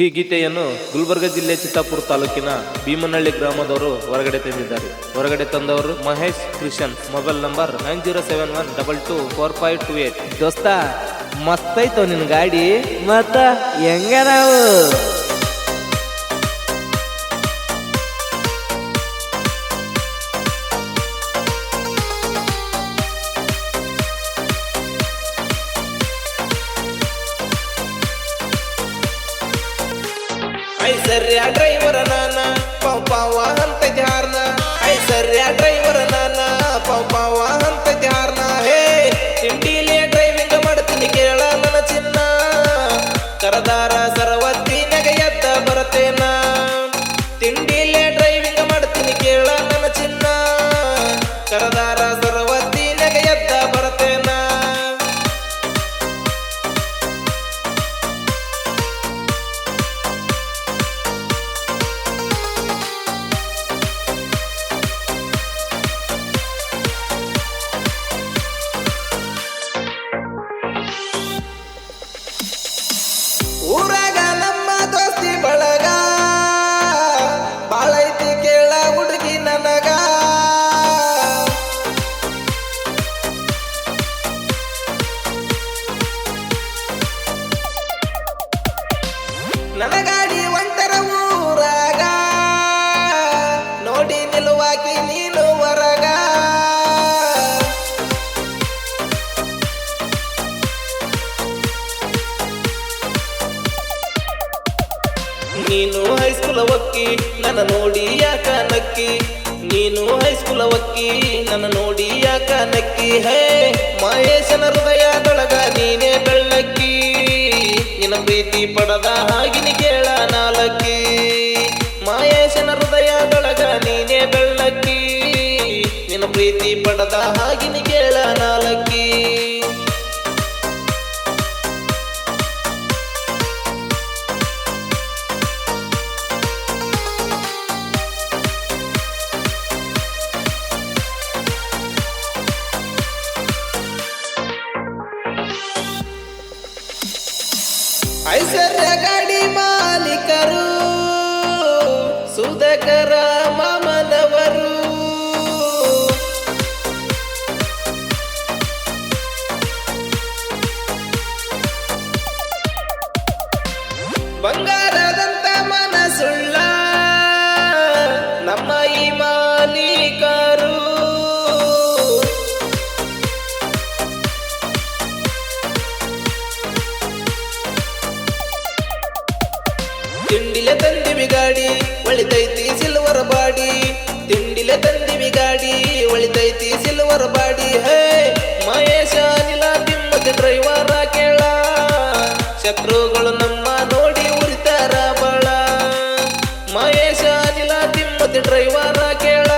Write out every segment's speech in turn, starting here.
ಈ ಗೀತೆಯನ್ನು ಗುಲ್ಬರ್ಗ ಜಿಲ್ಲೆ ಚಿತ್ತಾಪುರ ತಾಲೂಕಿನ ಭೀಮನಹಳ್ಳಿ ಗ್ರಾಮದವರು ಹೊರಗಡೆ ತಂದಿದ್ದಾರೆ. ಹೊರಗಡೆ ತಂದವರು ಮಹೇಶ್ ಕ್ರಿಶನ್. Mobile number 9071224528. ದೋಸ್ತ ಮಸ್ತೈತೋ ನಿನ್ ಗಾಡಿ, ಮತ್ತ ಹೆಂಗ ನಾವು ಐಸರ್ಯ ಡ್ರೈವರ ನಾನ ಪಾವ ಅಂತ ಜಾರ್ನ, ಐಸರ್ಯ ಡ್ರೈವರ ನಾನ ಪಾವ ಅಂತ ಜಾರ್ನ. ಹೇ ತಿಂಡಿಲೇ ಡ್ರೈವಿಂಗ್ ಮಾಡ್ತೀನಿ ಕೇಳ ನನ್ನ ಚಿನ್ನ, ಕರದಾರ ಸರವತ್ತಿ ನೆಗೆ ಎದ್ದ ಬರತೇನ. ತಿಂಡಿಲೇ ಡ್ರೈವಿಂಗ್ ಮಾಡ್ತೀನಿ ಕೇಳ ನನ್ನ ಚಿನ್ನ, ಕರದಾರ ಸರವತ್ತಿ ನೆಗೆ ಎದ್ದ ಬರತೇನ. ಊರಾಗ ನಮ್ಮ ದೋಸ್ತಿ ಬಳಗ ಬಾಳೈತಿ ಕೇಳ ಹುಡುಗಿ ನನಗ. ನನ್ನ ಗಾಡಿ ಒಂಟರ ಊರಾಗ ನೋಡಿ ನಿಲ್ಲುವಾಗಿ ನೀನು ಹೊರಗ. ನೀನು ಹೈಸ್ಕೂಲ್ ಒಕ್ಕಿ ನನ್ನ ನೋಡಿ ಯಾಕ ನಕ್ಕಿ, ನೀನು ಹೈಸ್ಕೂಲ್ ಒಕ್ಕಿ ನನ್ನ ನೋಡಿ ಯಾಕ ನಕ್ಕಿ. ಹೇ ಮಹೇಶನ ಹೃದಯದೊಳಗ ನೀನೇ ಬೆಳ್ಳಕ್ಕಿ, ನಿನ್ನ ಪ್ರೀತಿ ಪಡದ ಹಾಗಿನಿ ಕೇಳ ನಾಲಕ್ಕಿ. ಮಹೇಶನ ಹೃದಯದೊಳಗ ನೀನೇ ಬೆಳ್ಳಕ್ಕಿ, ನಿನ್ನ ಪ್ರೀತಿ ಪಡದ ಹಾಗಿನಿ ಕೇಳ ನಾಲಕ್ಕಿ. ಐಶ್ವರ್ಯ ಗಾಡಿ ಮಾಲೀಕರು ಸುಧಾಕರ ಮಾಮನವರು, ಬಂಗಾರದಂತ ಮನಸುಳ್ಳ ನಮ್ಮ ಈ ಮಾಲೀಕರು. ತಿಂಡಿಲೆ ತಂದಿವಿ ಗಾಡಿ ಒಳಿತೈತಿ ಸಿಲ್ವರ್ ಬಾಡಿ, ತಿಂಡಿಲೆ ತಂದಿವಿ ಗಾಡಿ ಒಳಿತೈತಿ ಸಿಲ್ವರ್ ಬಾಡಿ. ಹೇ ಮಹೇಶ ನಿಲ ತಿಮ್ಮತಿ ಡ್ರೈವರ ಕೇಳ, ಶತ್ರುಗಳು ನಮ್ಮ ನೋಡಿ ಉರಿತಾರ ಬಾಳ. ಮಹೇಶ ನಿಲ ತಿಮ್ಮತಿ ಡ್ರೈವರ ಕೇಳ,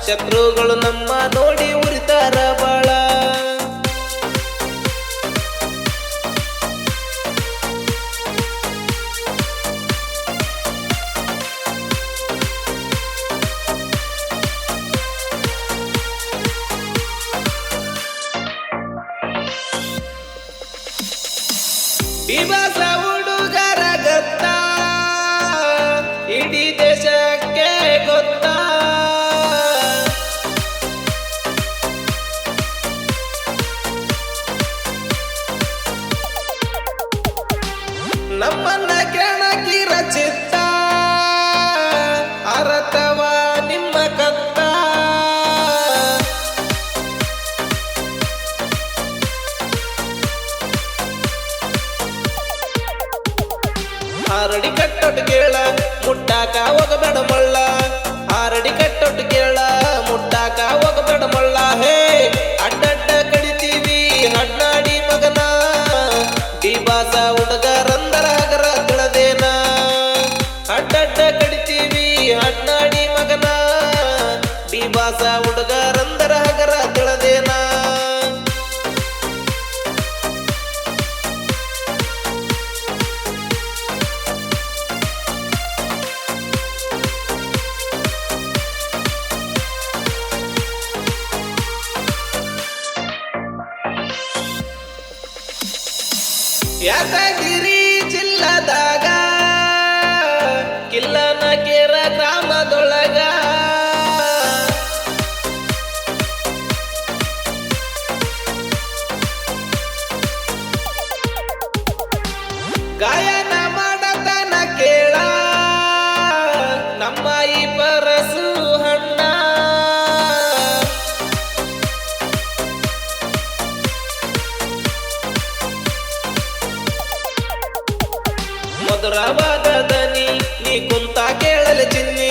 ಶತ್ರುಗಳು ನಮ್ಮ ನೋಡಿ ಉರಿತಾರ ಬಾಳ. ದಿವಸ ಹುಡುಗರ ಗೊತ್ತ ಇಡೀ ದೇಶಕ್ಕೆ ಗೊತ್ತ, ನಮ್ಮನ್ನ ಕೆಣಕಿರ ಚಿತ್ತ ಅರತವ ನಿಮ್ಮ ಕತ್ತ. ಆರಡಿ ಕಟ್ಟೊಟ್ಟು ಕೇಳ ಮುಟ್ಟಾಕ ಹೋಗಬೇಡ ಮಳ್ಳ, ಆರಡಿ ಕಟ್ಟೊಟ್ಟು ಕೇಳ ಮುಟ್ಟಾಕ ಹೋಗಬೇಡ ಮಳ್ಳ. ಹೇ ಅಡ್ಡಡ್ಡ ಕಡಿತೀವಿ ಹಡ್ನಾಡಿ ಮಗನ, ಡಿಬಾಸ ಹುಡುಗರಂದರ ಹಗರ ತಿಳದೇನ. ಅಡ್ಡಡ್ಡ ಕಡಿತೀವಿ ಹಡ್ನಾಡಿ ಮಗನ, ಡಿಬಾಸ ಹುಡುಗರಂದರ ಹಗರ ತಿಳದೇನ. ಮಧುರವಾದ ದನಿ ನೀ ಕುಂತ ಕೇಳಲೆ ಚಿನ್ನಿ